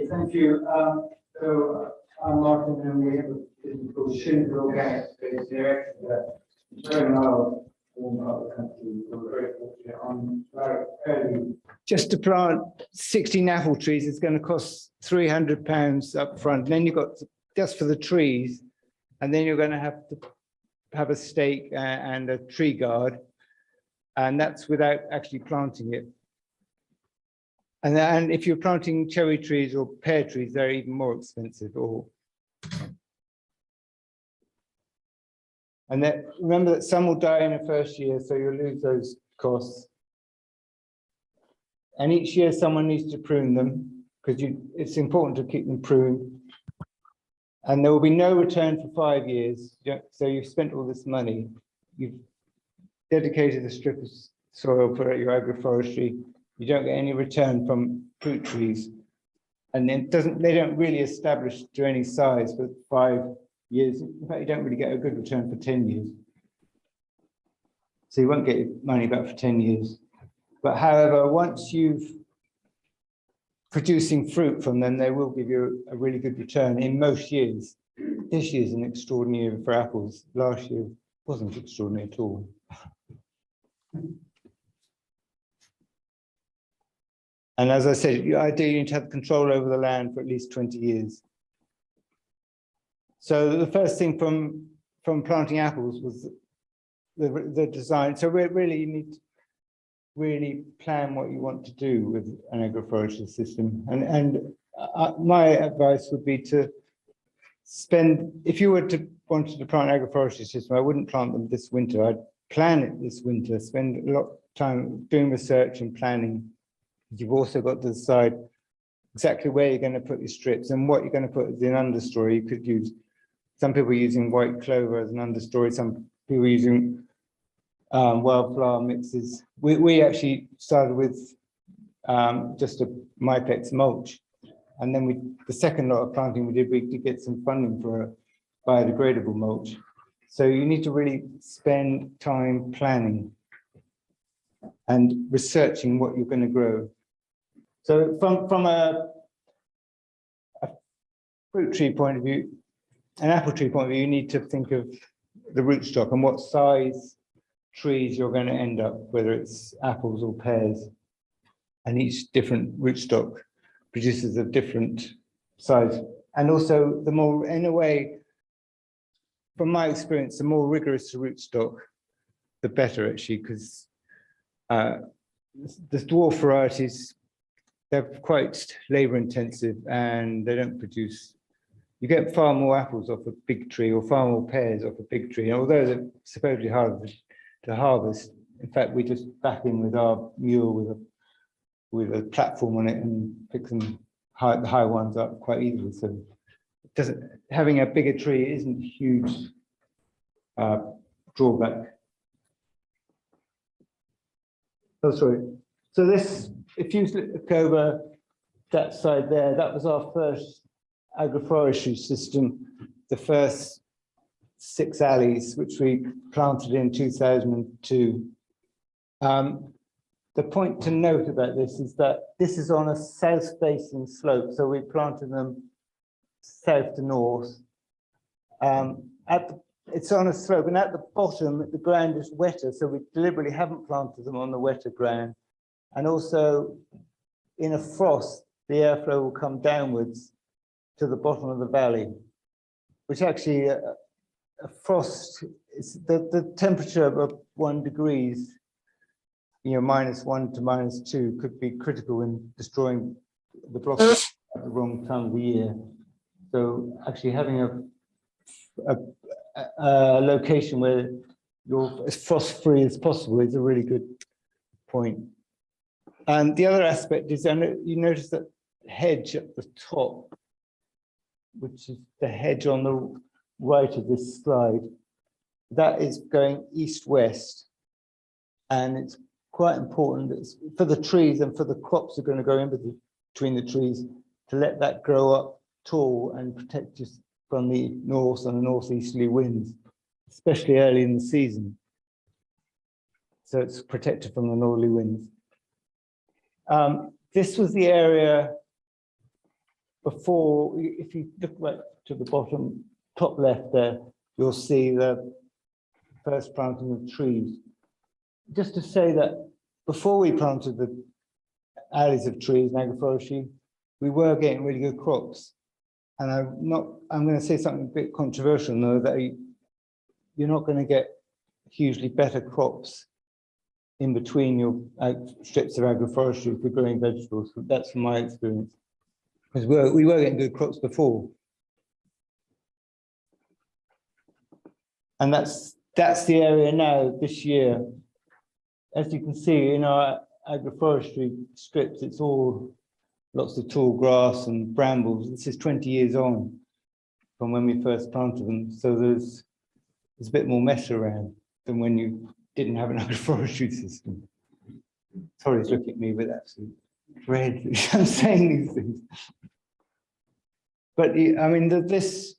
Thank you. So I'm Martyn, and we have a business called Shillingford Organic Space here. It's very low in other countries. We're very fortunate on fairly. Just to plant 16 apple trees, it's going to cost £300 up front. And then you've got just for the trees, and then you're going to have a stake and a tree guard, and that's without actually planting it. And if you're planting cherry trees or pear trees, they're even more expensive. And then remember that some will die in the first year, so you'll lose those costs. And each year someone needs to prune them, because it's important to keep them pruned. And there will be no return for 5 years. So you've spent all this money. You've dedicated a strip of soil for your agroforestry. You don't get any return from fruit trees. And then they don't really establish to any size for 5 years. In fact, you don't really get a good return for 10 years. So you won't get your money back for 10 years. But however, once you've producing fruit from them, they will give you a really good return in most years. This year's an extraordinary year for apples. Last year wasn't extraordinary at all. And as I said, you ideally need to have control over the land for at least 20 years. So the first thing from planting apples was the design. So really you need to really plan what you want to do with an agroforestry system. And my advice would be to spend, if you wanted to plant an agroforestry system, I wouldn't plant them this winter. I'd plan it this winter, spend a lot of time doing research and planning. You've also got to decide exactly where you're going to put your strips and what you're going to put as an understory. You could use, some people are using white clover as an understory, some people are using wildflower mixes. We actually started with just a Mypex mulch, and then the second lot of planting we did get some funding for a biodegradable mulch. So you need to really spend time planning and researching what you're going to grow. So from a fruit tree point of view, an apple tree point of view, you need to think of the rootstock and what size trees you're going to end up, whether it's apples or pears, and each different rootstock produces a different size. And also the more, in a way, from my experience, the more rigorous the rootstock, the better actually, because the dwarf varieties, they're quite labor intensive and they don't produce, you get far more apples off a big tree or far more pears off a big tree. And although they're supposedly hard to harvest, in fact, we just back in with our mule with a platform on it and pick the high ones up quite easily. So it doesn't, having a bigger tree isn't a huge drawback. Oh, sorry. So this, if you look over that side there, that was our first agroforestry system, the first 6 alleys, which we planted in 2002. The point to note about this is that this is on a south-facing slope, so we planted them south to north. It's on a slope, and at the bottom, the ground is wetter, so we deliberately haven't planted them on the wetter ground. And also, in a frost, the airflow will come downwards to the bottom of the valley, which actually, a frost, is the temperature of 1 degrees, -1 to -2 could be critical in destroying the blossom at the wrong time of the year. So actually having a location where you're as frost-free as possible is a really good point. And the other aspect is, you notice that hedge at the top, which is the hedge on the right of this slide, that is going east-west, and it's quite important for the trees and for the crops that are going to go in between the trees to let that grow up tall and protect us from the north and the northeasterly winds, especially early in the season. So it's protected from the northerly winds. This was the area before, if you look right to the bottom, top left there, you'll see the first planting of trees. Just to say that before we planted the alleys of trees in agroforestry, we were getting really good crops. And I'm going to say something a bit controversial, though, that you're not going to get hugely better crops in between your strips of agroforestry if you're growing vegetables. That's from my experience. Because we were getting good crops before. And that's the area now this year. As you can see in our agroforestry strips, it's all lots of tall grass and brambles. This is 20 years on from when we first planted them. So there's a bit more mess around than when you didn't have an agroforestry system. Sorry, he's looking at me with absolute dread. I'm saying these things. But I mean, this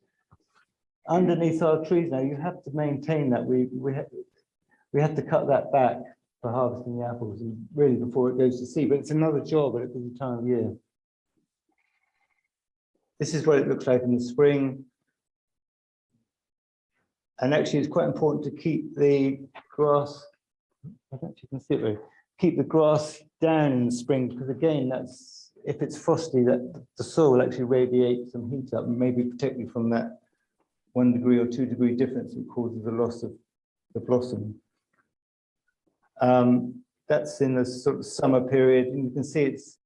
underneath our trees now, you have to maintain that. We have to cut that back for harvesting the apples, and really before it goes to seed. But it's another job at a busy time of year. This is what it looks like in the spring. And actually, it's quite important to keep the grass. I don't know if you can see it. Keep the grass down in the spring, because again, that's if it's frosty, that the soil will actually radiate some heat up, and maybe particularly from that 1 degree or 2 degree difference, it causes the loss of the blossom. That's in the sort of summer period, and you can see it's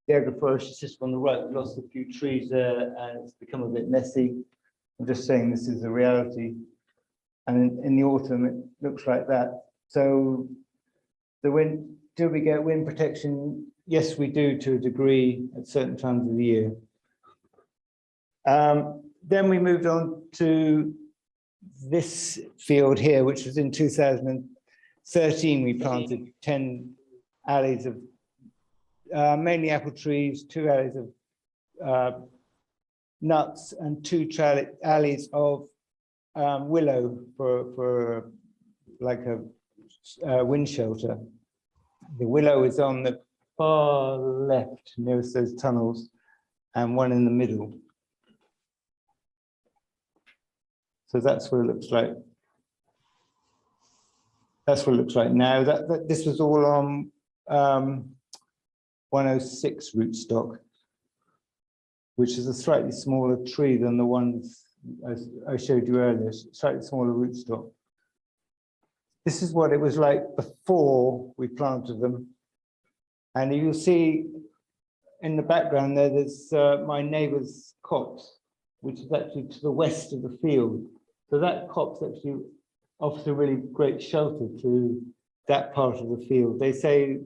the agroforestry system on the right. We lost a few trees there, and it's become a bit messy. I'm just saying this is a reality. And in the autumn, it looks like that. So the wind, do we get wind protection? Yes, we do, to a degree at certain times of the year. Then we moved on to this field here, which was in 2013. We planted 10 alleys of mainly apple trees, 2 alleys of nuts, and 2 alleys of willow for like a wind shelter. The willow is on the far left, nearest those tunnels, and one in the middle. So that's what it looks like. That's what it looks like now. This was all on 106 rootstock, which is a slightly smaller tree than the ones I showed you earlier, slightly smaller rootstock. This is what it was like before we planted them. And you'll see in the background there, there's my neighbour's copse, which is actually to the west of the field. So that copse actually offers a really great shelter to that part of the field. They say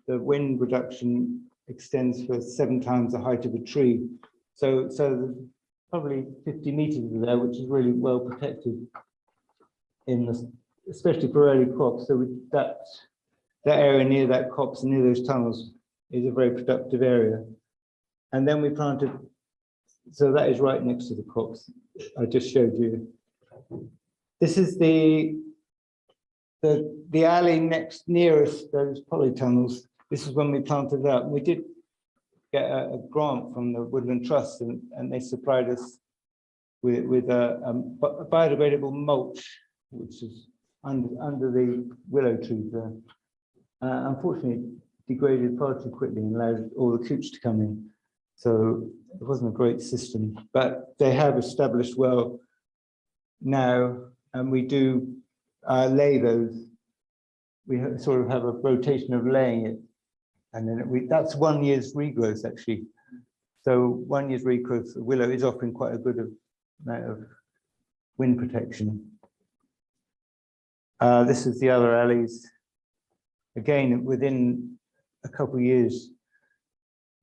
the wind reduction extends for 7 times the height of a tree. So there's probably 50 meters there, which is really well protected in the, especially for early crops. So that area near that copse and near those tunnels is a very productive area. And then we planted, so that is right next to the copse I just showed you. This is the alley nearest those polytunnels. This is when we planted that. We did get a grant from the Woodland Trust, and they supplied us with a biodegradable mulch, which is under the willow trees there. Unfortunately, degraded far too quickly and allowed all the cooch to come in. So it wasn't a great system, but they have established well now, and we do lay those. We sort of have a rotation of laying it, and then that's 1 year's regrowth actually. So 1 year's regrowth of willow is offering quite a good amount of wind protection. This is the other alleys. Again, within a couple of years,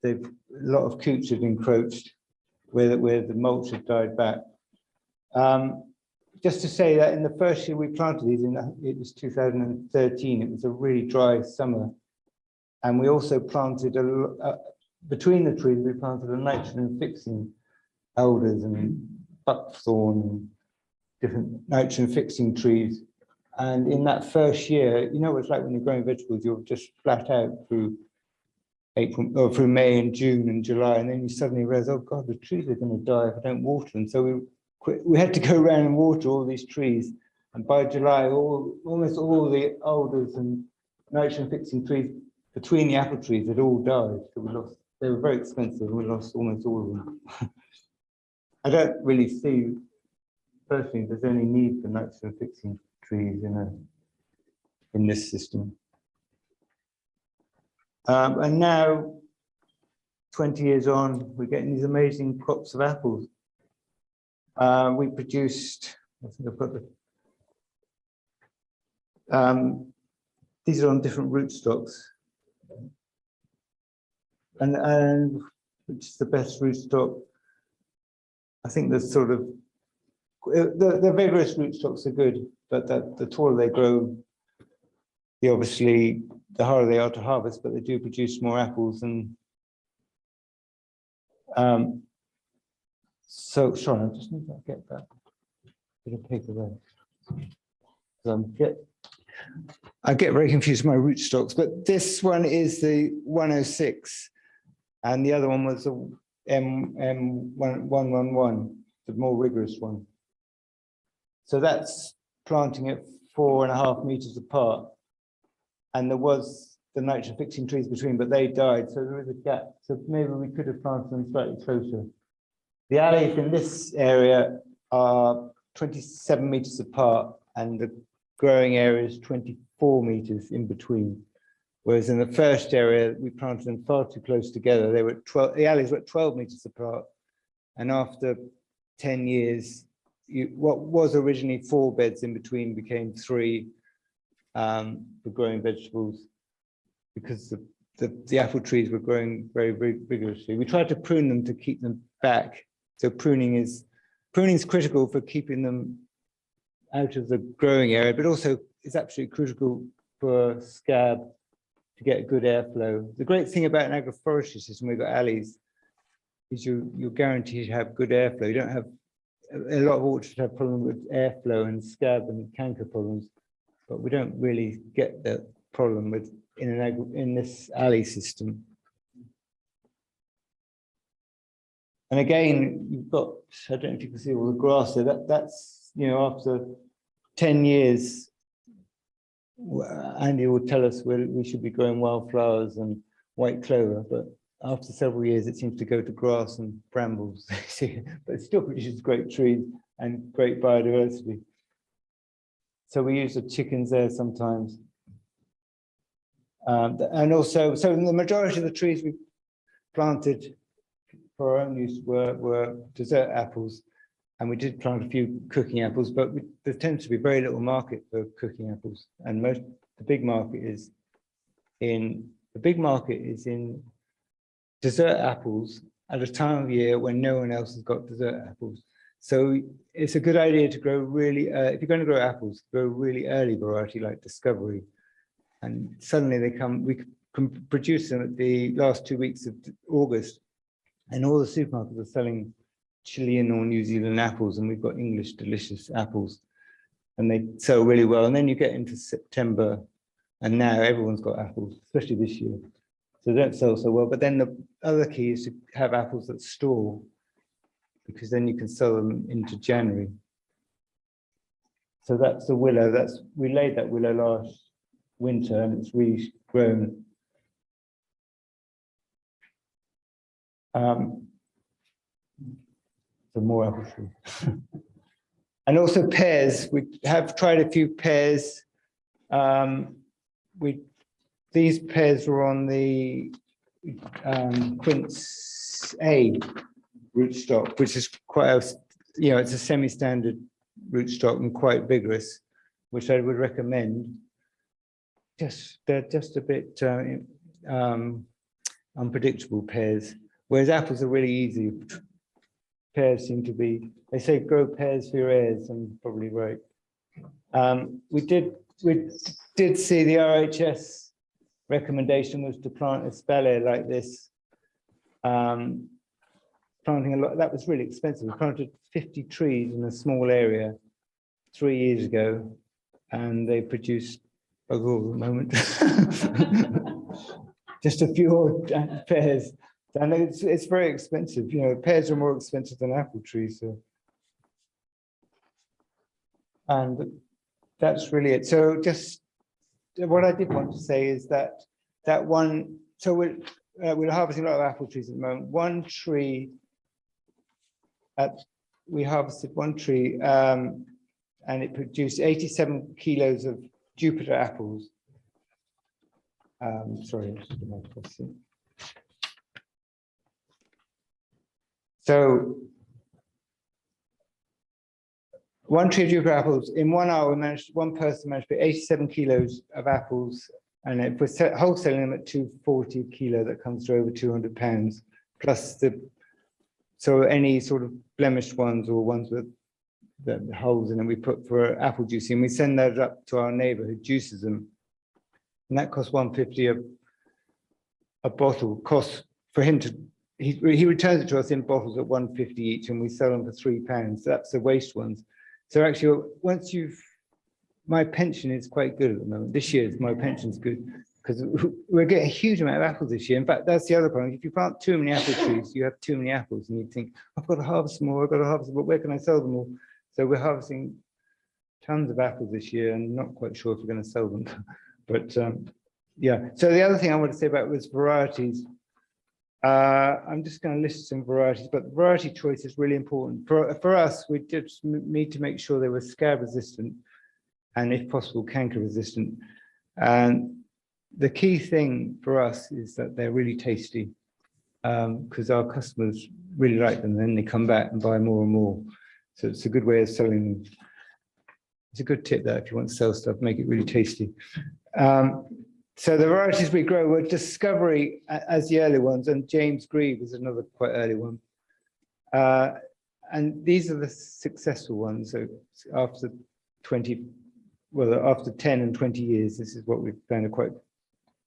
a lot of cooch had encroached where the mulch had died back. Just to say that in the first year we planted these, it was 2013, it was a really dry summer. And we also planted, between the trees, we planted a nitrogen fixing alders and buckthorn and different nitrogen fixing trees. And in that first year, you know what it's like when you're growing vegetables, you're just flat out through April, or through May and June and July, and then you suddenly realize, oh God, the trees are going to die if I don't water them. So we had to go around and water all these trees, and by July, almost all the alders and nitrogen fixing trees between the apple trees had all died. So we lost. They were very expensive. We lost almost all of them. I don't really see personally there's any need for nitrogen fixing trees in this system. And now, 20 years on, we're getting these amazing crops of apples. We produced, I think I've got the, these are on different rootstocks. And which is the best rootstock? I think the sort of, the vigorous rootstocks are good, but the taller they grow, obviously, the harder they are to harvest, but they do produce more apples. And so, sorry, I just need to get that bit of paper there. I get very confused with my rootstocks, but this one is the 106, and the other one was the M111, the more rigorous one. So that's planting at 4.5 meters apart. And there was the nitrogen fixing trees between, but they died. So there is a gap. So maybe we could have planted them slightly closer. The alleys in this area are 27 meters apart, and the growing area is 24 meters in between. Whereas in the first area, we planted them far too close together. They were 12, the alleys were at 12 meters apart. And after 10 years, what was originally 4 beds in between became 3 for growing vegetables, because the apple trees were growing very, very vigorously. We tried to prune them to keep them back. So pruning is critical for keeping them out of the growing area, but also it's absolutely critical for scab to get good airflow. The great thing about an agroforestry system, we've got alleys, is you're guaranteed to have good airflow. You don't have, a lot of orchards have problems with airflow and scab and canker problems, but we don't really get that problem with in this alley system. And again, you've got, I don't know if you can see all the grass there, that's, you know, after 10 years, Andy will tell us we should be growing wildflowers and white clover, but after several years, it seems to go to grass and brambles. But it still produces great trees and great biodiversity. So we use the chickens there sometimes. And also, so the majority of the trees we planted for our own use were dessert apples. And we did plant a few cooking apples, but there tends to be very little market for cooking apples. And the big market is in dessert apples at a time of year when no one else has got dessert apples. So it's a good idea to grow really, if you're going to grow apples, grow really early variety like Discovery. And suddenly we can produce them at the last 2 weeks of August. And all the supermarkets are selling Chilean or New Zealand apples, and we've got English delicious apples. And they sell really well. And then you get into September, and now everyone's got apples, especially this year. So they don't sell so well. But then the other key is to have apples that store, because then you can sell them into January. So that's the willow. We laid that willow last winter, and it's really grown. So more apple tree. And also pears. We have tried a few pears. These pears were on the Quince A rootstock, which is quite a, it's a semi-standard rootstock and quite vigorous, which I would recommend. They're just a bit unpredictable pears, whereas apples are really easy. Pears seem to be, they say grow pears for your heirs, and probably right. We did see the RHS recommendation was to plant a speller like this. Planting a lot, that was really expensive. We planted 50 trees in a small area 3 years ago, and they produced bug all at the moment. just a few odd pears. And it's very expensive. You know, pears are more expensive than apple trees. So. And that's really it. So just what I did want to say is that one, so we're harvesting a lot of apple trees at the moment. One tree, we harvested one tree and it produced 87 kilos of Jupiter apples. Sorry, so one tree of Jupiter apples, in 1 hour, one person managed to put 87 kilos of apples, and if we're wholesaling them at 240 a kilo, that comes to over 200 pounds, plus so any sort of blemished ones or ones with the holes in them we put for apple juicing, we send those up to our neighbour who juices them, and that costs 150 a bottle. Costs for him to, he returns it to us in bottles at 150 each, and we sell them for £3. So that's the waste ones. So actually, once my pension is quite good at the moment. This year, my pension's good because we're getting a huge amount of apples this year. In fact, that's the other problem. If you plant too many apple trees, you have too many apples, and you think, I've got to harvest more, I've got to harvest more, but where can I sell them all? So we're harvesting tons of apples this year, and not quite sure if we're going to sell them. But yeah, so the other thing I want to say about was varieties. I'm just going to list some varieties, but variety choice is really important. For us, we just need to make sure they were scab resistant and, if possible, canker resistant. And the key thing for us is that they're really tasty, because our customers really like them, and then they come back and buy more and more. So it's a good way of selling them. It's a good tip that if you want to sell stuff, make it really tasty. So the varieties we grow were Discovery as the early ones, and James Grieve is another quite early one. And these are the successful ones. So after 10 and 20 years, this is what we've found to quite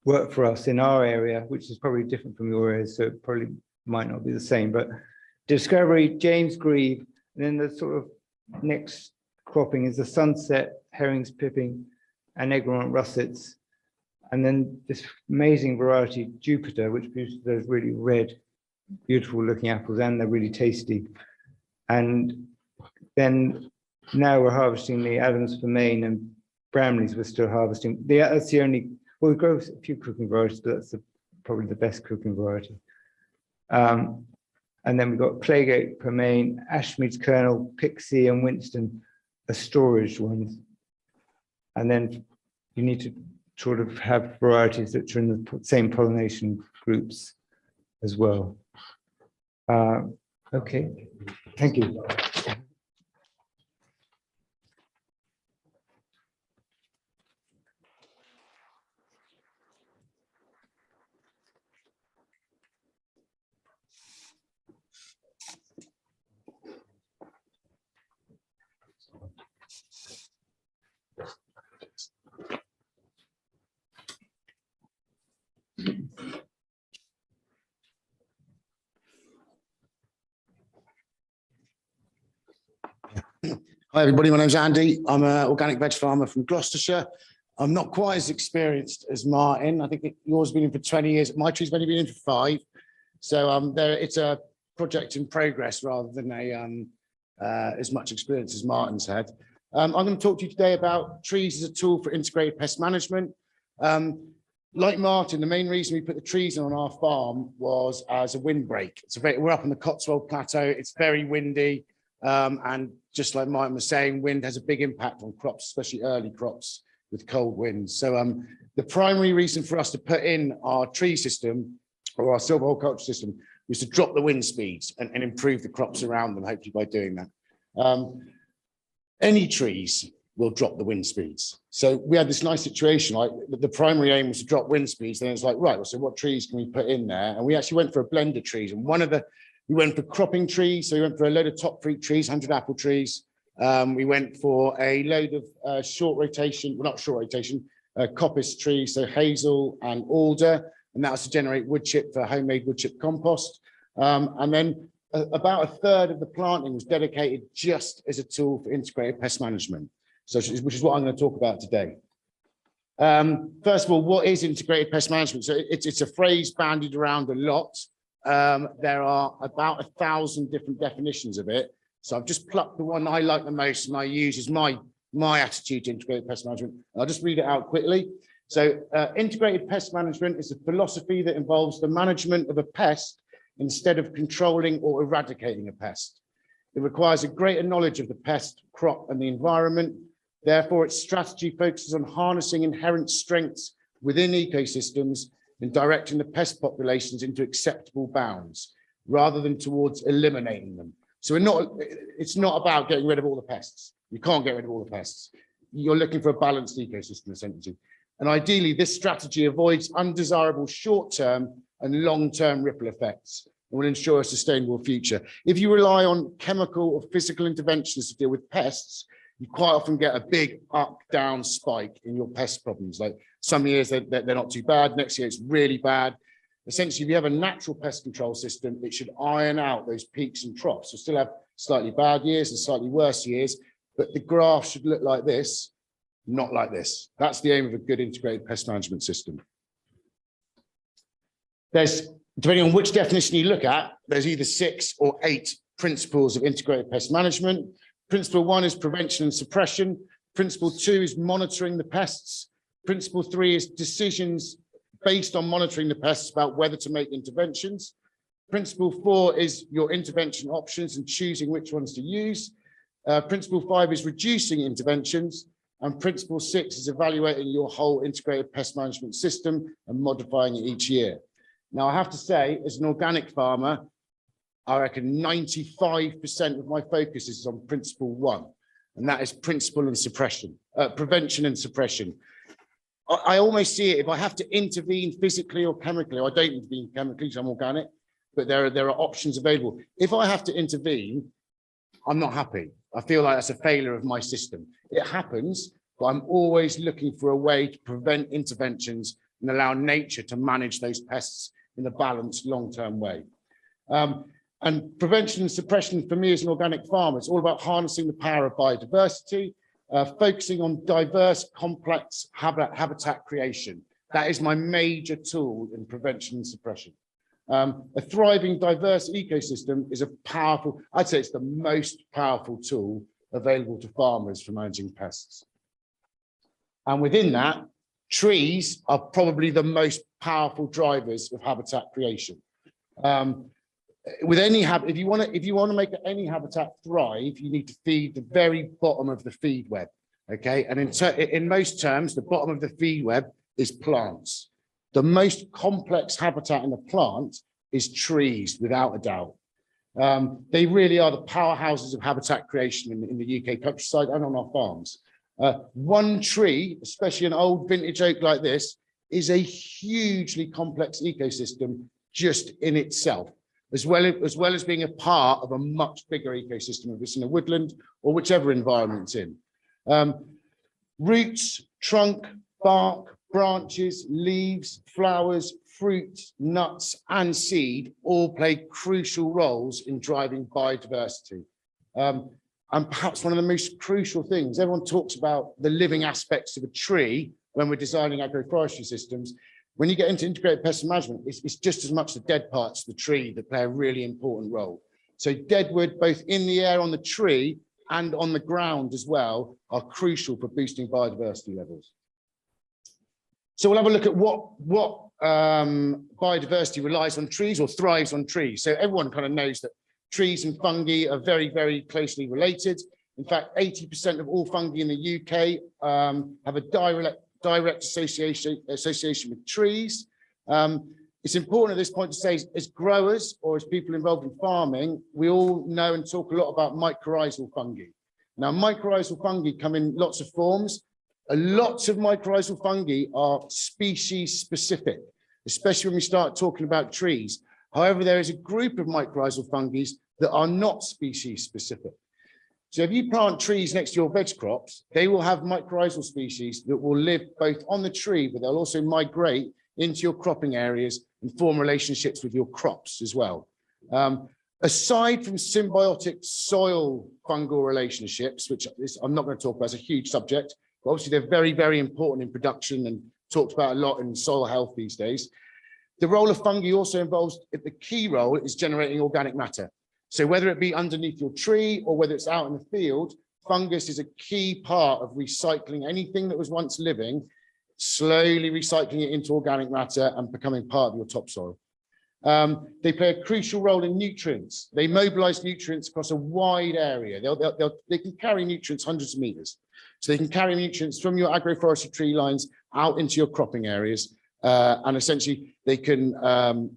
work for us in our area, which is probably different from your area, so it probably might not be the same. But Discovery, James Grieve, and then the sort of next cropping is the Sunset, Herrings Pipping, and Egremont Russets. And then this amazing variety, Jupiter, which produces those really red, beautiful looking apples, and they're really tasty. And then now we're harvesting the Adams for Maine, and Bramleys we're still harvesting. That's the only, well, we grow a few cooking varieties, but that's probably the best cooking variety. And then we've got Claygate, Permain, Ashmead's Kernel, Pixie, and Winston are storage ones. And then you need to sort of have varieties that are in the same pollination groups as well. Okay, thank you. Hi everybody, my name's Andy. I'm an organic veg farmer from Gloucestershire. I'm not quite as experienced as Martyn. I think yours has been in for 20 years. My tree's only been in for 5. So it's a project in progress rather than as much experience as Martyn's had. I'm going to talk to you today about trees as a tool for integrated pest management. Like Martyn, the main reason we put the trees on our farm was as a windbreak. We're up on the Cotswold Plateau. It's very windy. And just like Martyn was saying, wind has a big impact on crops, especially early crops with cold winds. So the primary reason for us to put in our tree system or our silvo-horticultural system was to drop the wind speeds and improve the crops around them, hopefully by doing that. Any trees will drop the wind speeds. So we had this nice situation, like the primary aim was to drop wind speeds. Then it's like, right, well, so what trees can we put in there? And we actually went for a blend of trees. And we went for cropping trees. So we went for a load of top fruit trees, 100 apple trees. We went for a load of short rotation, well, not short rotation, coppice trees, so hazel and alder. And that was to generate wood chip for homemade wood chip compost. And then about a third of the planting was dedicated just as a tool for integrated pest management. So, which is what I'm going to talk about today. First of all, what is integrated pest management? So it's a phrase bandied around a lot. There are about 1,000 different definitions of it. So I've just plucked the one I like the most and I use as my attitude to integrated pest management. I'll just read it out quickly. So integrated pest management is a philosophy that involves the management of a pest instead of controlling or eradicating a pest. It requires a greater knowledge of the pest, crop, and the environment. Therefore, its strategy focuses on harnessing inherent strengths within ecosystems and directing the pest populations into acceptable bounds, rather than towards eliminating them. So it's not about getting rid of all the pests. You can't get rid of all the pests. You're looking for a balanced ecosystem, essentially. And ideally, this strategy avoids undesirable short-term and long-term ripple effects and will ensure a sustainable future. If you rely on chemical or physical interventions to deal with pests, you quite often get a big up-down spike in your pest problems. Like some years they're not too bad, next year it's really bad. Essentially, if you have a natural pest control system, it should iron out those peaks and troughs. You'll still have slightly bad years and slightly worse years, but the graph should look like this, not like this. That's the aim of a good integrated pest management system. There's, depending on which definition you look at, there's either 6 or 8 principles of integrated pest management. Principle 1 is prevention and suppression. Principle 2 is monitoring the pests. Principle 3 is decisions based on monitoring the pests about whether to make interventions. Principle 4 is your intervention options and choosing which ones to use. Principle 5 is reducing interventions. And principle 6 is evaluating your whole integrated pest management system and modifying it each year. Now, I have to say, as an organic farmer, I reckon 95% of my focus is on principle 1, and that is principle and suppression, prevention and suppression. I almost see it, if I have to intervene physically or chemically, I don't intervene chemically because I'm organic, but there are options available. If I have to intervene, I'm not happy. I feel like that's a failure of my system. It happens, but I'm always looking for a way to prevent interventions and allow nature to manage those pests in a balanced long-term way. And prevention and suppression for me as an organic farmer, it's all about harnessing the power of biodiversity, focusing on diverse, complex habitat creation. That is my major tool in prevention and suppression. A thriving, diverse ecosystem is a powerful, I'd say it's the most powerful tool available to farmers for managing pests. And within that, trees are probably the most powerful drivers of habitat creation. With any if you want to make any habitat thrive, you need to feed the very bottom of the feed web. Okay, and in most terms, the bottom of the feed web is plants. The most complex habitat in a plant is trees, without a doubt. They really are the powerhouses of habitat creation in the UK countryside and on our farms. One tree, especially an old vintage oak like this, is a hugely complex ecosystem just in itself, as well as being a part of a much bigger ecosystem, if it's in a woodland or whichever environment it's in. Roots, trunk, bark, branches, leaves, flowers, fruit, nuts, and seed all play crucial roles in driving biodiversity. And perhaps one of the most crucial things, everyone talks about the living aspects of a tree when we're designing agroforestry systems. When you get into integrated pest management, it's just as much the dead parts of the tree that play a really important role. So dead wood, both in the air on the tree and on the ground as well, are crucial for boosting biodiversity levels. So we'll have a look at what biodiversity relies on trees or thrives on trees. So everyone kind of knows that trees and fungi are very, very closely related. In fact, 80% of all fungi in the UK have a direct association with trees. It's important at this point to say, as growers or as people involved in farming, we all know and talk a lot about mycorrhizal fungi. Now, mycorrhizal fungi come in lots of forms. Lots of mycorrhizal fungi are species specific, especially when we start talking about trees. However, there is a group of mycorrhizal fungi that are not species specific. So if you plant trees next to your veg crops, they will have mycorrhizal species that will live both on the tree, but they'll also migrate into your cropping areas and form relationships with your crops as well. Aside from symbiotic soil fungal relationships, which I'm not going to talk about, it's a huge subject, but obviously they're very, very important in production and talked about a lot in soil health these days. The role of fungi also involves, the key role is generating organic matter. So whether it be underneath your tree or whether it's out in the field, fungus is a key part of recycling anything that was once living, slowly recycling it into organic matter and becoming part of your topsoil. They play a crucial role in nutrients. They mobilize nutrients across a wide area. They can carry nutrients hundreds of meters. So they can carry nutrients from your agroforestry tree lines out into your cropping areas. And essentially they can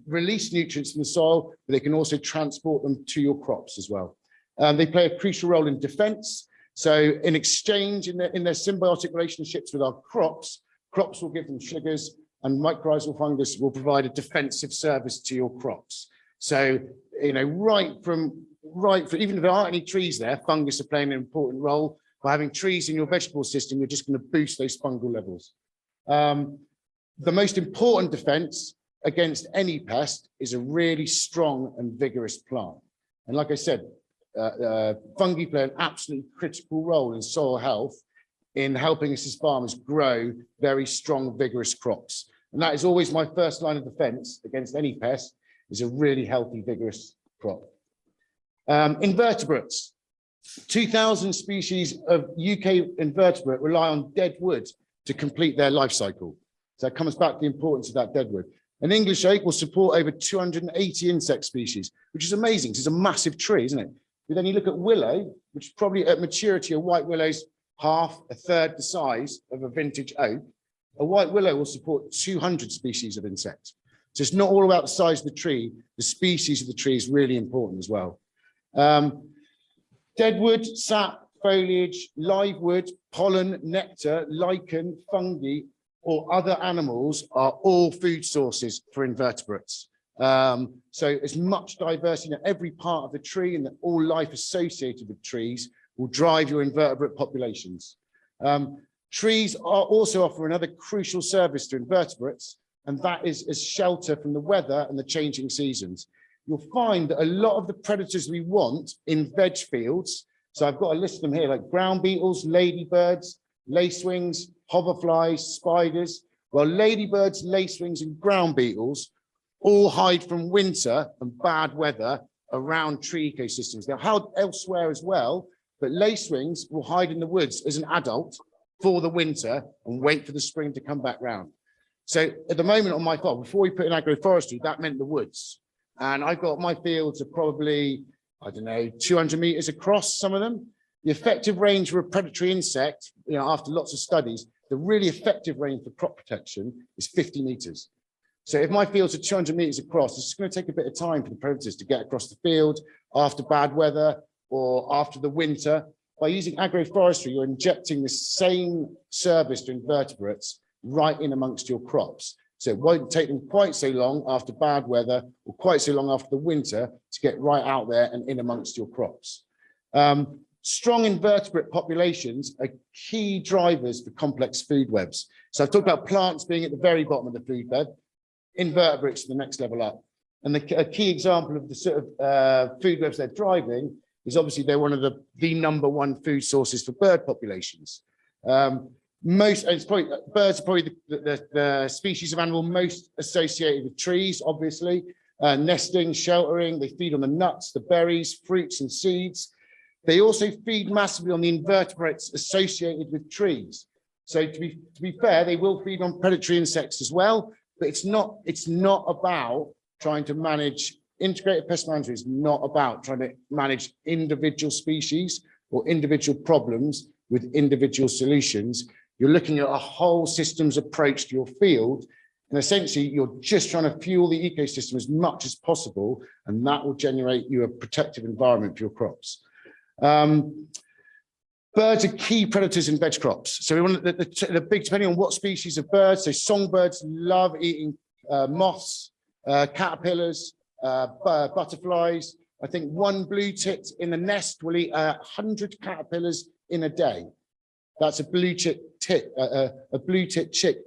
release nutrients from the soil, but they can also transport them to your crops as well. They play a crucial role in defense. So in exchange, in their symbiotic relationships with our crops will give them sugars, and mycorrhizal fungus will provide a defensive service to your crops. So, you know, right from even if there aren't any trees there, fungus are playing an important role. By having trees in your vegetable system, you're just going to boost those fungal levels. The most important defense against any pest is a really strong and vigorous plant. And like I said, fungi play an absolutely critical role in soil health in helping us as farmers grow very strong, vigorous crops. And that is always my first line of defense against any pest, is a really healthy, vigorous crop. Invertebrates. 2,000 species of UK invertebrate rely on dead wood to complete their life cycle. So it comes back to the importance of that dead wood. An English oak will support over 280 insect species, which is amazing because it's a massive tree, isn't it? But then you look at willow, which probably at maturity, a white willow's half, a third the size of a vintage oak. A white willow will support 200 species of insects. So it's not all about the size of the tree. The species of the tree is really important as well. Dead wood, sap, foliage, live wood, pollen, nectar, lichen, fungi, or other animals are all food sources for invertebrates. So as much diversity in every part of the tree and that all life associated with trees will drive your invertebrate populations. Trees also offer another crucial service to invertebrates, and that is as shelter from the weather and the changing seasons. You'll find that a lot of the predators we want in veg fields, so I've got a list of them here, like ground beetles, ladybirds, lacewings, hoverflies, spiders. Well, ladybirds, lacewings, and ground beetles all hide from winter and bad weather around tree ecosystems. They'll hide elsewhere as well, but lacewings will hide in the woods as an adult for the winter and wait for the spring to come back round. So at the moment on my farm, before we put in agroforestry, that meant the woods. And I've got my fields are probably, I don't know, 200 meters across, some of them. The effective range for a predatory insect, you know, after lots of studies, the really effective range for crop protection is 50 meters. So if my fields are 200 meters across, it's going to take a bit of time for the predators to get across the field after bad weather or after the winter. By using agroforestry, you're injecting the same service to invertebrates right in amongst your crops. So it won't take them quite so long after bad weather or quite so long after the winter to get right out there and in amongst your crops. Strong invertebrate populations are key drivers for complex food webs. So I've talked about plants being at the very bottom of the food web, invertebrates to the next level up. And a key example of the sort of food webs they're driving is obviously they're one of the #1 food sources for bird populations. Birds are probably the species of animal most associated with trees, obviously. Nesting, sheltering, they feed on the nuts, the berries, fruits and seeds. They also feed massively on the invertebrates associated with trees. So to be fair, they will feed on predatory insects as well, but it's not about trying to manage. Integrated pest management is not about trying to manage individual species or individual problems with individual solutions. You're looking at a whole systems approach to your field, and essentially you're just trying to fuel the ecosystem as much as possible, and that will generate you a protective environment for your crops. Birds are key predators in veg crops. So we want the big, depending on what species of birds. So songbirds love eating moths, caterpillars, butterflies. I think one blue tit in the nest will eat 100 caterpillars in a day. That's a blue tit chick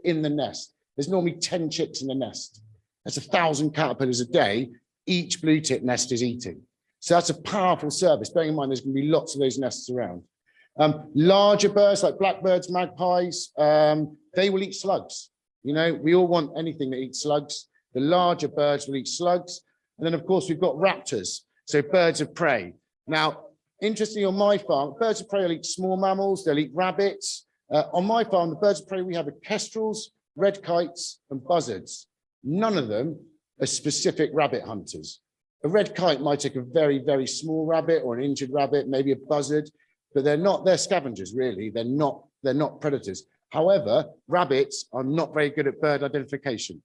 in the nest. There's normally 10 chicks in the nest. That's 1,000 caterpillars a day. Each blue tit nest is eating. So that's a powerful service. Bearing in mind, there's going to be lots of those nests around. Larger birds like blackbirds, magpies, they will eat slugs. You know, we all want anything that eats slugs. The larger birds will eat slugs. And then, of course, we've got raptors, so birds of prey. Now, interestingly, on my farm, birds of prey will eat small mammals, they'll eat rabbits. On my farm, the birds of prey we have are kestrels, red kites, and buzzards. None of them are specific rabbit hunters. A red kite might take a very, very small rabbit or an injured rabbit, maybe a buzzard, but they're scavengers, really. They're not predators. However, rabbits are not very good at bird identification.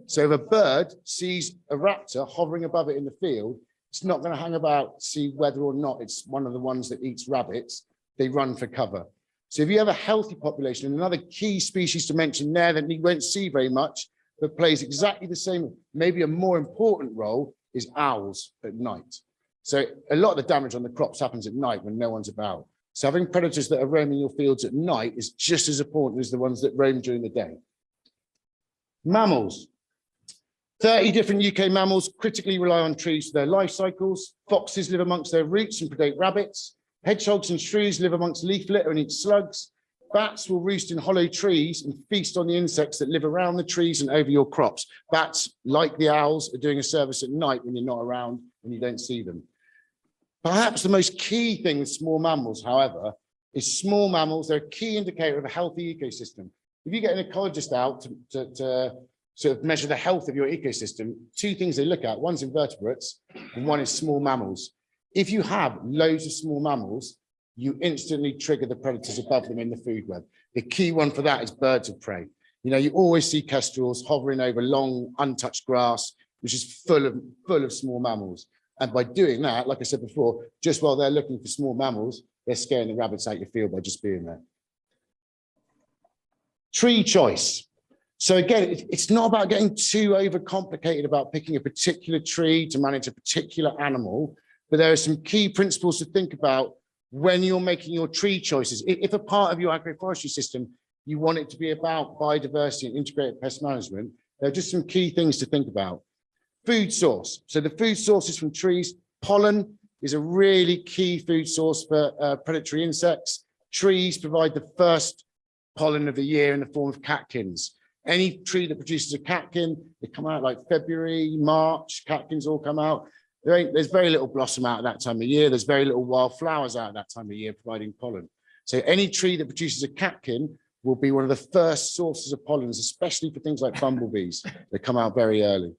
So if a bird sees a raptor hovering above it in the field, it's not going to hang about to see whether or not it's one of the ones that eats rabbits. They run for cover. So if you have a healthy population, and another key species to mention there that you won't see very much, but plays exactly the same, maybe a more important role, is owls at night. So a lot of the damage on the crops happens at night when no one's about. So having predators that are roaming your fields at night is just as important as the ones that roam during the day. Mammals. 30 different UK mammals critically rely on trees for their life cycles. Foxes live amongst their roots and predate rabbits. Hedgehogs and shrews live amongst leaf litter and eat slugs. Bats will roost in hollow trees and feast on the insects that live around the trees and over your crops. Bats, like the owls, are doing a service at night when you're not around and you don't see them. Perhaps the most key thing with small mammals, however, is small mammals. They're a key indicator of a healthy ecosystem. If you get an ecologist out to sort of measure the health of your ecosystem, two things they look at: one's invertebrates and one is small mammals. If you have loads of small mammals, you instantly trigger the predators above them in the food web. The key one for that is birds of prey. You know, you always see kestrels hovering over long, untouched grass, which is full of small mammals. And by doing that, like I said before, just while they're looking for small mammals, they're scaring the rabbits out your field by just being there. Tree choice. So again, it's not about getting too overcomplicated about picking a particular tree to manage a particular animal, but there are some key principles to think about when you're making your tree choices. If a part of your agroforestry system, you want it to be about biodiversity and integrated pest management, there are just some key things to think about. Food source. So the food source is from trees. Pollen is a really key food source for predatory insects. Trees provide the first pollen of the year in the form of catkins. Any tree that produces a catkin, they come out like February, March, catkins all come out. There's very little blossom out at that time of year. There's very little wild flowers out at that time of year providing pollen. So any tree that produces a catkin will be one of the first sources of pollens, especially for things like bumblebees. They come out very early.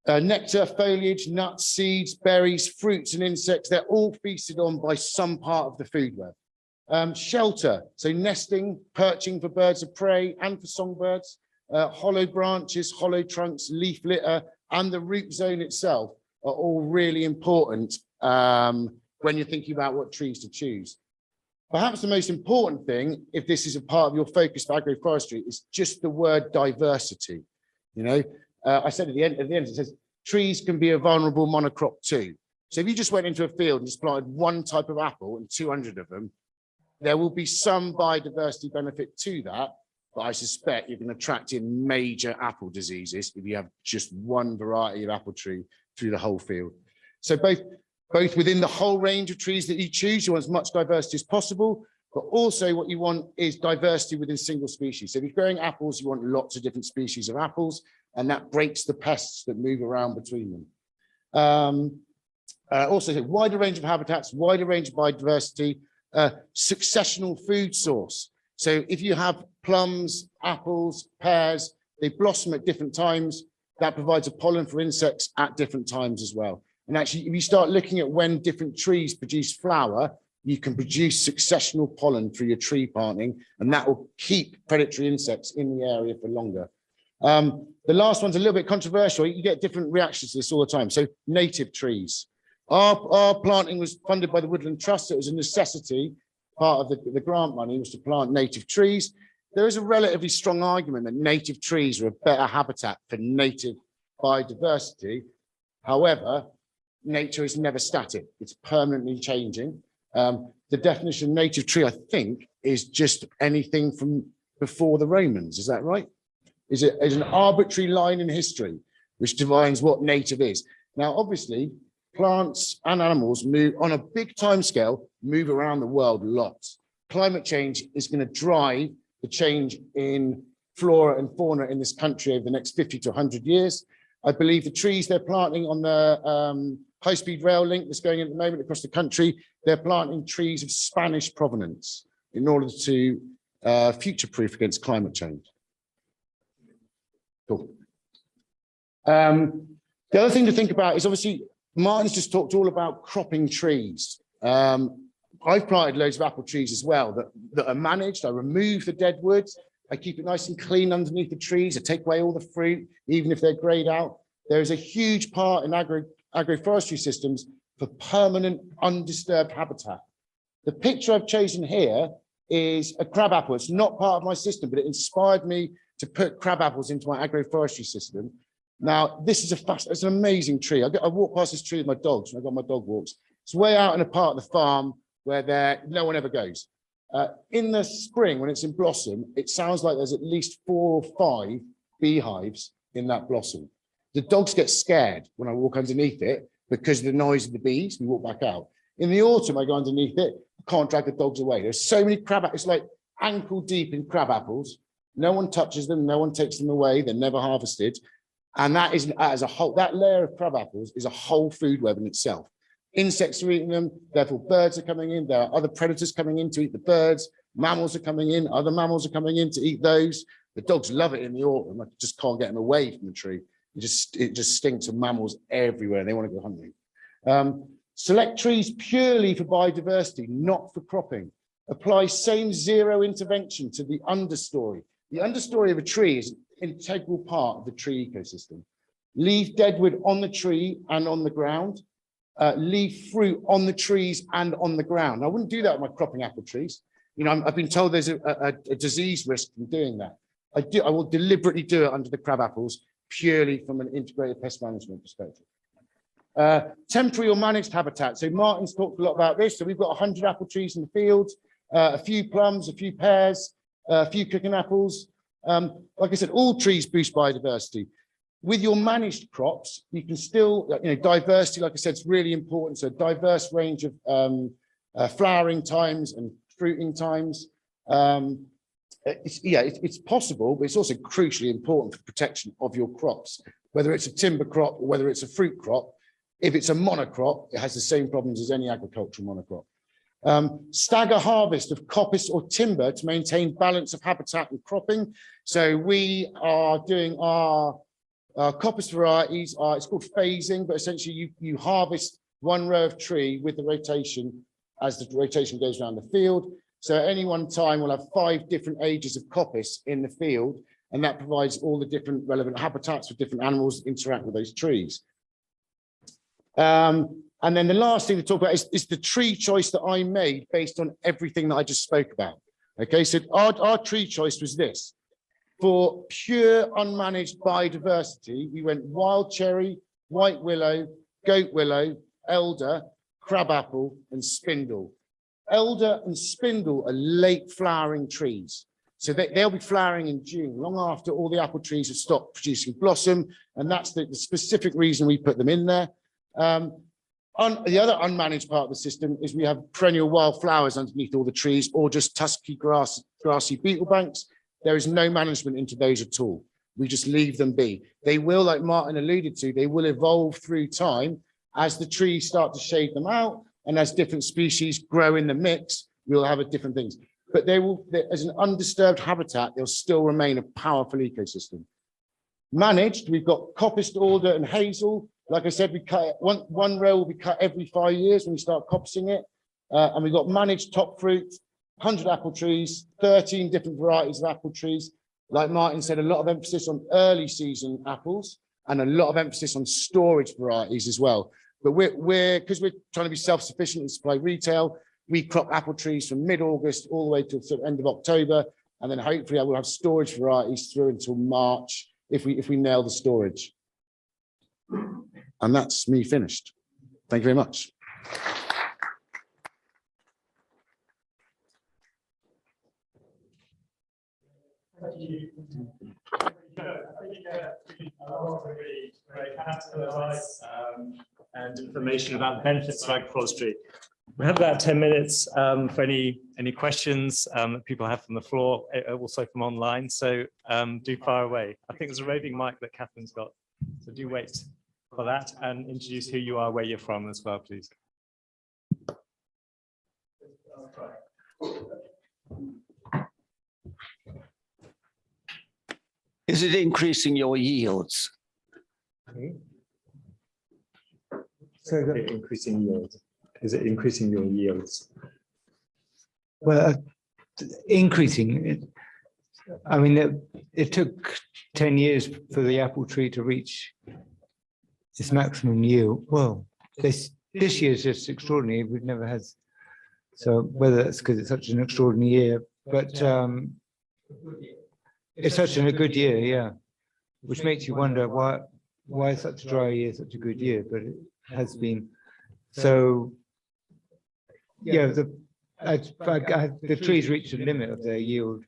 Nectar, foliage, nuts, seeds, berries, fruits, and insects, they're all feasted on by some part of the food web. Shelter, so nesting, perching for birds of prey and for songbirds, hollow branches, hollow trunks, leaf litter, and the root zone itself are all really important when you're thinking about what trees to choose. Perhaps the most important thing, if this is a part of your focus for agroforestry, is just the word diversity. You know, I said at the end, it says trees can be a vulnerable monocrop too. So if you just went into a field and just planted one type of apple and 200 of them, there will be some biodiversity benefit to that, but I suspect you're going to attract in major apple diseases if you have just one variety of apple tree through the whole field. So both within the whole range of trees that you choose, you want as much diversity as possible, but also what you want is diversity within single species. So if you're growing apples, you want lots of different species of apples, and that breaks the pests that move around between them. Also, a wider range of habitats, wider range of biodiversity, successional food source. So if you have plums, apples, pears, they blossom at different times. That provides a pollen for insects at different times as well. And actually, if you start looking at when different trees produce flower, you can produce successional pollen through your tree planting, and that will keep predatory insects in the area for longer. The last one's a little bit controversial. You get different reactions to this all the time. So native trees. Our planting was funded by the Woodland Trust. So it was a necessity. Part of the grant money was to plant native trees. There is a relatively strong argument that native trees are a better habitat for native biodiversity. However, nature is never static. It's permanently changing. The definition of native tree, I think, is just anything from before the Romans. Is that right? Is an arbitrary line in history which defines what native is. Now, obviously, plants and animals move on a big time scale, move around the world lots. Climate change is going to drive the change in flora and fauna in this country over the next 50 to 100 years. I believe the trees they're planting on the high-speed rail link that's going in at the moment across the country, they're planting trees of Spanish provenance in order to future-proof against climate change. Cool. The other thing to think about is obviously Martyn's just talked all about cropping trees. I've planted loads of apple trees as well that are managed. I remove the dead wood. I keep it nice and clean underneath the trees. I take away all the fruit, even if they're greyed out. There is a huge part in agroforestry systems for permanent undisturbed habitat. The picture I've chosen here is a crabapple. It's not part of my system, but it inspired me to put crabapples into my agroforestry system. Now, this is it's an amazing tree. I walk past this tree with my dogs when I got my dog walks. It's way out in a part of the farm where no one ever goes. In the spring, when it's in blossom, it sounds like there's at least 4 or 5 beehives in that blossom. The dogs get scared when I walk underneath it because of the noise of the bees. We walk back out. In the autumn, I go underneath it. I can't drag the dogs away. There's so many crabapples. It's like ankle deep in crabapples. No one touches them. No one takes them away. They're never harvested. And that is as a whole, that layer of crabapples is a whole food web in itself. Insects are eating them, therefore birds are coming in. There are other predators coming in to eat the birds. Mammals are coming in, other mammals are coming in to eat those. The dogs love it in the autumn. I just can't get them away from the tree. It just stinks of mammals everywhere. They want to go hunting. Select trees purely for biodiversity, not for cropping. Apply same zero intervention to the understory. The understory of a tree is an integral part of the tree ecosystem. Leave deadwood on the tree and on the ground. Leave fruit on the trees and on the ground. I wouldn't do that with my cropping apple trees. You know, I've been told there's a disease risk from doing that. I will deliberately do it under the crab apples purely from an integrated pest management perspective. Temporary or managed habitat. So Martyn's talked a lot about this. So we've got 100 apple trees in the field, a few plums, a few pears, a few cooking apples. Like I said, all trees boost biodiversity. With your managed crops, you can still, diversity, like I said, is really important. So a diverse range of flowering times and fruiting times. It's possible, but it's also crucially important for protection of your crops, whether it's a timber crop or whether it's a fruit crop. If it's a monocrop, it has the same problems as any agricultural monocrop. Stagger harvest of coppice or timber to maintain balance of habitat and cropping. So we are doing our coppice varieties. It's called phasing, but essentially you harvest one row of tree with the rotation as the rotation goes around the field. So at any one time, we'll have 5 different ages of coppice in the field, and that provides all the different relevant habitats for different animals that interact with those trees. And then the last thing to talk about is the tree choice that I made based on everything that I just spoke about. Okay, so our tree choice was this. For pure unmanaged biodiversity, we went wild cherry, white willow, goat willow, elder, crabapple, and spindle. Elder and spindle are late flowering trees. So they'll be flowering in June, long after all the apple trees have stopped producing blossom. And that's the specific reason we put them in there. The other unmanaged part of the system is we have perennial wildflowers underneath all the trees, or just tusky grassy beetle banks. There is no management into those at all. We just leave them be. They will, like Martyn alluded to, they will evolve through time as the trees start to shade them out, and as different species grow in the mix, we'll have different things. But they will, as an undisturbed habitat, they'll still remain a powerful ecosystem. Managed, we've got coppiced alder and hazel. Like I said, we cut it, one row will be cut every 5 years when we start coppicing it. And we've got managed top fruit, 100 apple trees, 13 different varieties of apple trees. Like Martyn said, a lot of emphasis on early season apples and a lot of emphasis on storage varieties as well. But because we're trying to be self-sufficient and supply retail, we crop apple trees from mid-August all the way to the end of October. And then hopefully I will have storage varieties through until March if we nail the storage. And that's me finished. Thank you very much. Thank you. I think a lot of really great practical advice, and information about the benefits of agroforestry. We have about 10 minutes for any questions that people have from the floor, also from online. So do fire away. I think there's a roving mic that Catherine's got. So do wait for that and introduce who you are, where you're from as well, please. Is it increasing your yields? So Increasing yield. Is it increasing your yields? well, increasing it. I mean, it took 10 years for the apple tree to reach its maximum yield. Well, this year is just extraordinary. We've never had. So whether that's because it's such an extraordinary year, but it's such a good year, yeah. Which makes you wonder why such a dry year, such a good year, but it has been. So yeah, the trees reach the limit of their yield.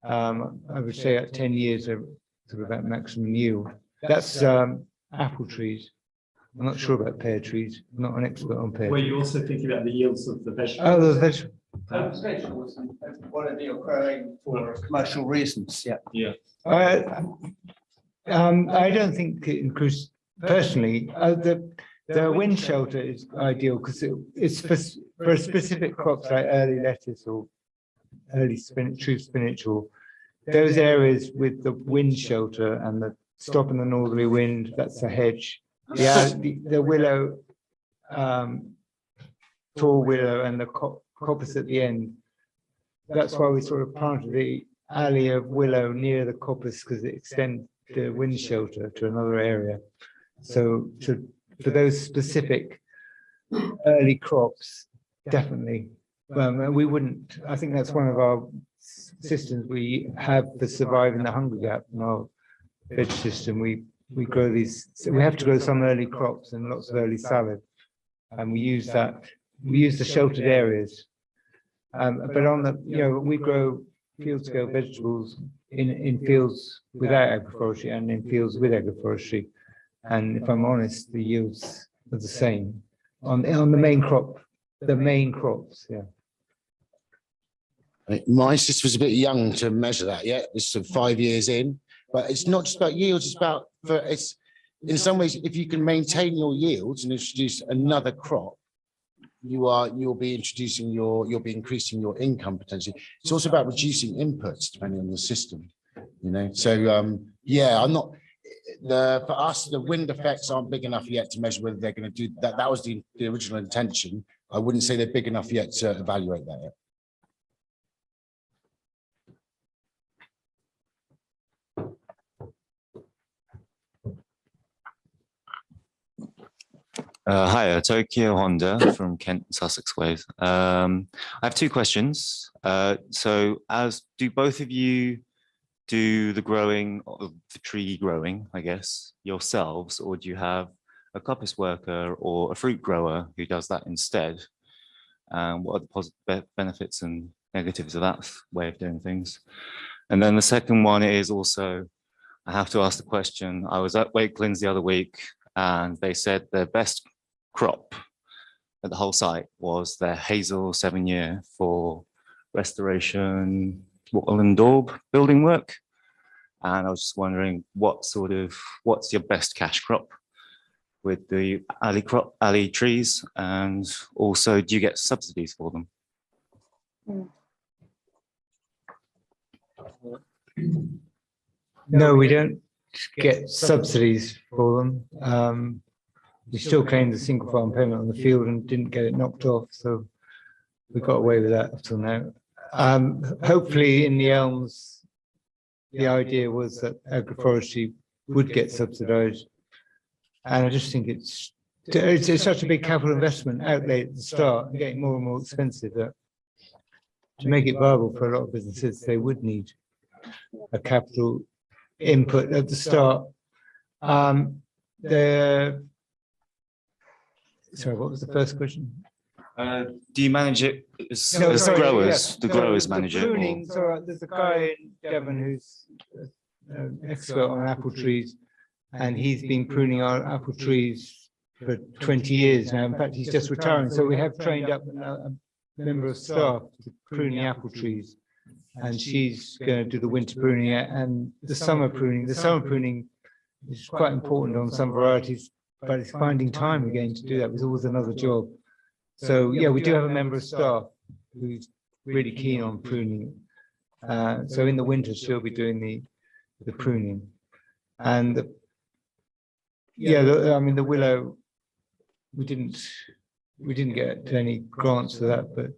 I would say at 10 years are sort of at maximum yield. That's apple trees. I'm not sure about pear trees. I'm not an expert on pear. Were trees. you also thinking about the yields of the vegetables? Oh, the vegetables. Vegetables and whatever you're growing for commercial reasons, yeah. Yeah. I don't think it increased personally. The wind shelter is ideal because it's for specific crops like early lettuce or early spinach, true spinach, or those areas with the wind shelter and the stopping the northerly wind. That's a hedge. Yeah, the willow, tall willow, and the coppice at the end. That's why we sort of planted the alley of willow near the coppice because it extends the wind shelter to another area. So for those specific early crops, definitely. We wouldn't. I think that's one of our systems we have for surviving the hunger gap in our veg system. We grow these. So we have to grow some early crops and lots of early salad, and we use that. We use the sheltered areas. But on the, we grow field scale vegetables in fields without agroforestry and in fields with agroforestry. And if I'm honest, the yields are the same on the main crop, the main crops. Yeah. My sister was a bit young to measure that yet. It's 5 years in, but it's not just about yields. It's about it's in some ways, if you can maintain your yields and introduce another crop, you'll be increasing your income potentially. It's also about reducing inputs depending on the system, So yeah, I'm not. For us, the wind effects aren't big enough yet to measure whether they're going to do that. That was the original intention. I wouldn't say they're big enough yet to evaluate that yet. Hi, Tokyo Honda from Kent, Sussex Ways. I have two questions. So do both of you do the growing of the tree growing, I guess, yourselves, or do you have a coppice worker or a fruit grower who does that instead? What are the positive benefits and negatives of that way of doing things? And then the second one is also, I have to ask the question, I was at Wakelands the other week and they said their best crop at the whole site was their hazel 7-year for restoration, wattle and daub building work. And I was just wondering what's your best cash crop with the alley trees, and also do you get subsidies for them? No, we don't get subsidies for them. We still claimed the single farm payment on the field and didn't get it knocked off, so we got away with that up till now. Hopefully in the elms, the idea was that agroforestry would get subsidised, and I just think it's such a big capital investment outlay at the start and getting more and more expensive that to make it viable for a lot of businesses, they would need a capital input at the start. Sorry, what was the first question? Do you manage it as growers? Yeah. The growers manage pruning, it? So there's a guy in Dibben who's an expert on apple trees, and he's been pruning our apple trees for 20 years now. In fact, he's just retiring. So we have trained up a member of staff to prune the apple trees. And she's going to do the winter pruning and the summer pruning. The summer pruning is quite important on some varieties, but it's finding time again to do that. It's always another job. So yeah, we do have a member of staff who's really keen on pruning. So in the winter, she'll be doing the pruning. And I mean, the willow, we didn't get any grants for that, but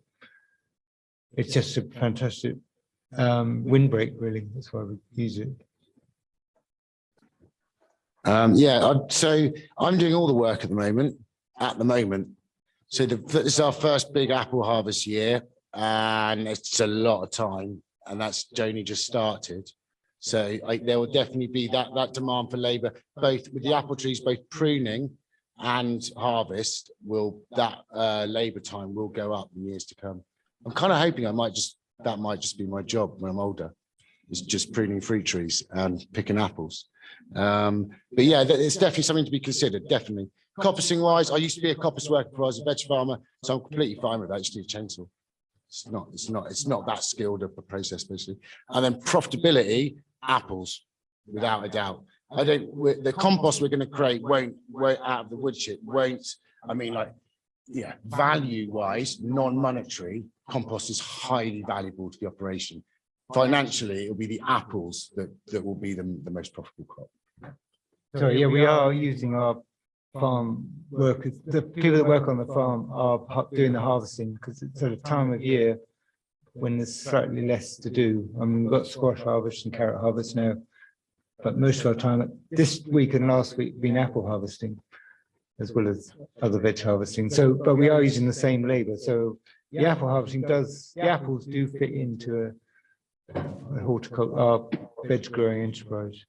it's just a fantastic windbreak, really. That's why we use it. So I'm doing all the work at the moment. So this is our first big apple harvest year, and it's a lot of time, and that's only just started. So there will definitely be that demand for labour, both with the apple trees, both pruning and harvest. Labour time will go up in years to come. I'm kind of hoping that might just be my job when I'm older, is just pruning fruit trees and picking apples. But yeah, it's definitely something to be considered, definitely. Coppicing wise, I used to be a coppice worker before I was a veg farmer, so I'm completely fine with that. Just need a chainsaw. It's not that skilled of a process, basically. And then profitability, apples, without a doubt. The compost we're going to create won't out of the wood chip, I mean, like, yeah, value wise, non-monetary, compost is highly valuable to the operation. Financially, it'll be the apples that will be the most profitable crop. So yeah, we are using our farm workers. The people that work on the farm are doing the harvesting because it's at a time of year when there's slightly less to do. I mean, we've got squash harvest and carrot harvest now, but most of our time this week and last week been apple harvesting, as well as other veg harvesting. So, but we are using the same labour. So the apple harvesting the apples do fit into a horticulture, our veg growing enterprise.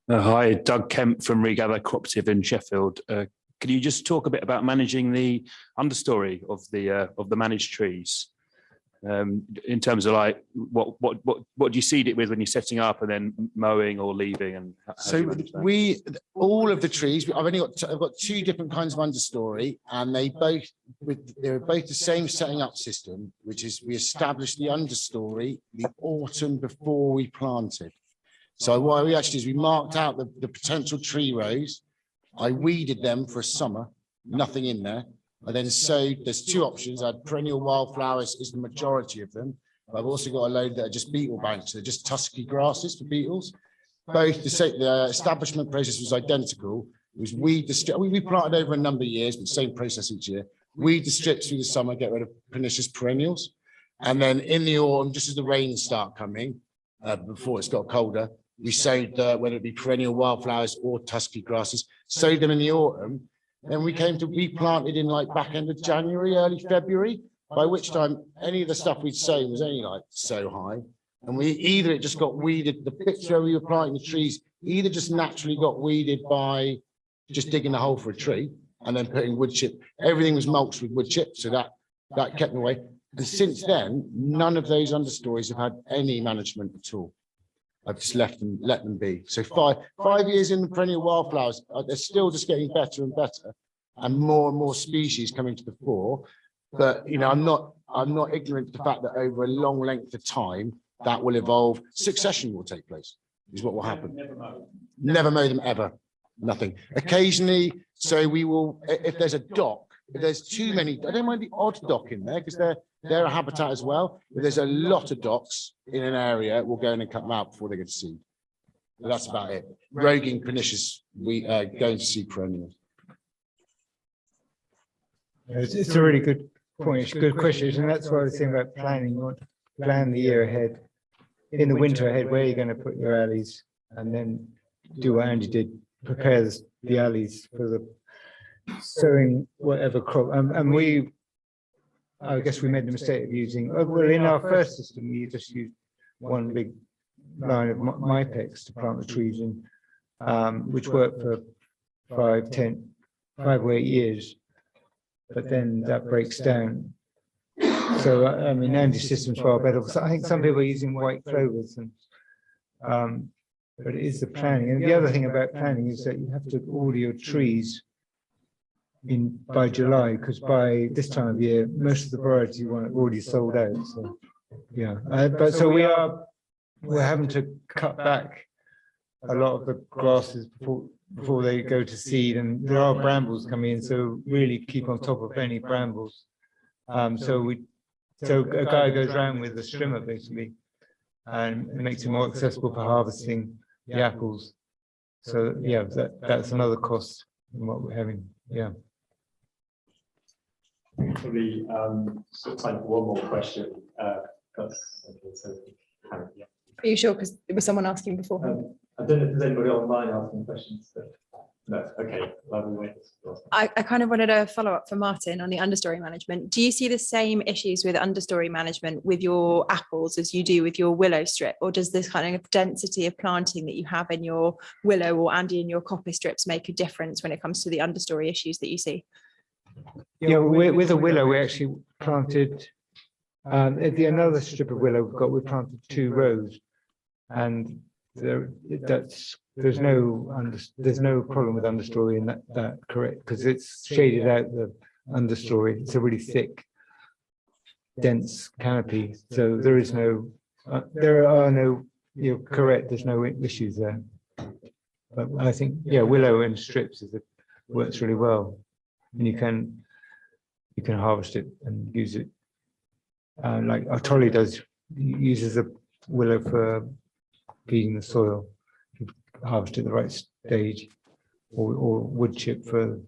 Hi, Doug Kemp from Regather Cooperative in Sheffield. Can you just talk a bit about managing the understory of the managed trees? In terms of like what do you seed it with when you're setting up and then mowing or leaving? And all of the trees, I've got two different kinds of understory, and they're both the same setting up system, which is we established the understory the autumn before we planted. So what we actually did is we marked out the potential tree rows. I weeded them for a summer, nothing in there. I then sowed, there's two options. I had perennial wildflowers is the majority of them. But I've also got a load that are just beetle banks. They're just tusky grasses for beetles. Both the establishment process was identical. It was weed the strip. We planted over a number of years, but same process each year. Weed the strips through the summer, get rid of pernicious perennials. And then in the autumn, just as the rains start coming, before it's got colder, we sowed, whether it be perennial wildflowers or tusky grasses, sowed them in the autumn. Then we planted in like back end of January, early February, by which time any of the stuff we'd sown was only like so high. And it just got weeded, the bits where we were planting the trees, either just naturally got weeded by just digging a hole for a tree and then putting wood chip. Everything was mulched with wood chip, so that kept them away. And since then, none of those understories have had any management at all. I've just let them be. So five years in the perennial wildflowers, they're still just getting better and better, and more species coming to the fore. But you know, I'm not ignorant to the fact that over a long length of time, that will evolve. Succession will take place, is what will happen. Never mow them ever. Nothing. Occasionally, so we will, if there's a dock, if there's too many, I don't mind the odd dock in there because they're a habitat as well. If there's a lot of docks in an area, we'll go in and cut them out before they get to seed. But that's about it. Roguing pernicious, we going to seed perennials. It's a really good point. It's a good question, and that's why I was saying about planning. You want to plan the year ahead, in the winter ahead, where you're going to put your alleys, and then do what Andy did, prepare the alleys for the sowing whatever crop. And I guess we made the mistake of using, well, in our first system, we just used one big line of MyPex to plant the trees in, which worked for 5 or 8 years. But then that breaks down. So, I mean, Andy's system's far better. So I think some people are using white clovers, and But it is the planning. And the other thing about planning is that you have to order your trees in by July, because by this time of year, most of the varieties you want are already sold out. So yeah, but so we're having to cut back a lot of the grasses before they go to seed, and there are brambles coming in, so really keep on top of any brambles. So a guy goes around with a strimmer basically, and it makes it more accessible for harvesting the apples. So yeah, that's another cost in what we're having. Yeah. Probably sort of time for one more question. That's okay, so, yeah. Are you sure? Because there was someone asking before. I don't know if there's anybody online asking questions. But no, okay. I kind of wanted a follow up for Martyn on the understory management. Do you see the same issues with understory management with your apples as you do with your willow strip, or does this kind of density of planting that you have in your willow or in your coppice strips make a difference when it comes to the understory issues that you see? Yeah, with a willow, we actually planted another strip of willow we planted 2 rows, and there's no problem with understory in that correct, because it's shaded out the understory. It's a really thick, dense canopy, so there is no you're correct, there's no issues there. But I think willow in strips works really well, and you can harvest it and use it like our trolley uses a willow for feeding the soil, harvest at the right stage, or wood chip for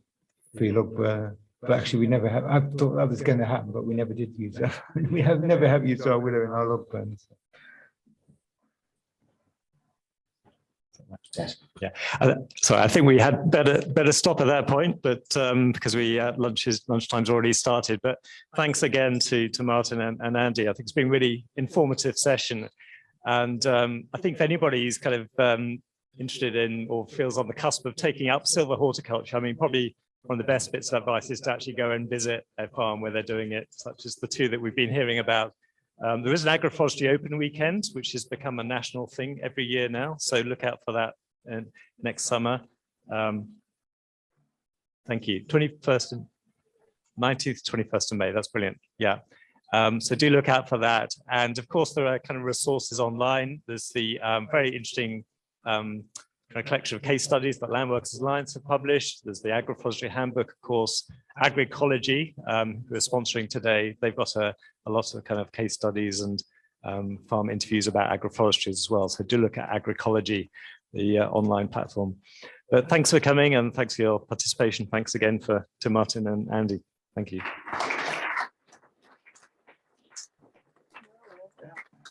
your log burner. But actually we never have. I thought that was going to happen, but we never did use that. We never have used our willow in our log burners. Yeah, so I think we had better stop at that point, but because lunchtime's already started. But thanks again to Martyn and Andy. I think it's been a really informative session, and I think if anybody's kind of interested in or feels on the cusp of taking up silvo-horticulture, I mean, probably one of the best bits of advice is to actually go and visit a farm where they're doing it, such as the 2 that we've been hearing about. There is an agroforestry open weekend, which has become a national thing every year now. So look out for that next summer. Thank you. 19th to 21st of May. That's brilliant. Yeah. So do look out for that. And of course, there are kind of resources online. There's the very interesting kind of collection of case studies that Landworkers Alliance have published. There's the agroforestry handbook, of course. Agricology, who are sponsoring today, they've got a lot of kind of case studies and farm interviews about agroforestry as well. So do look at Agricology, the online platform. But thanks for coming and thanks for your participation. Thanks again to Martyn and Andy. Thank you.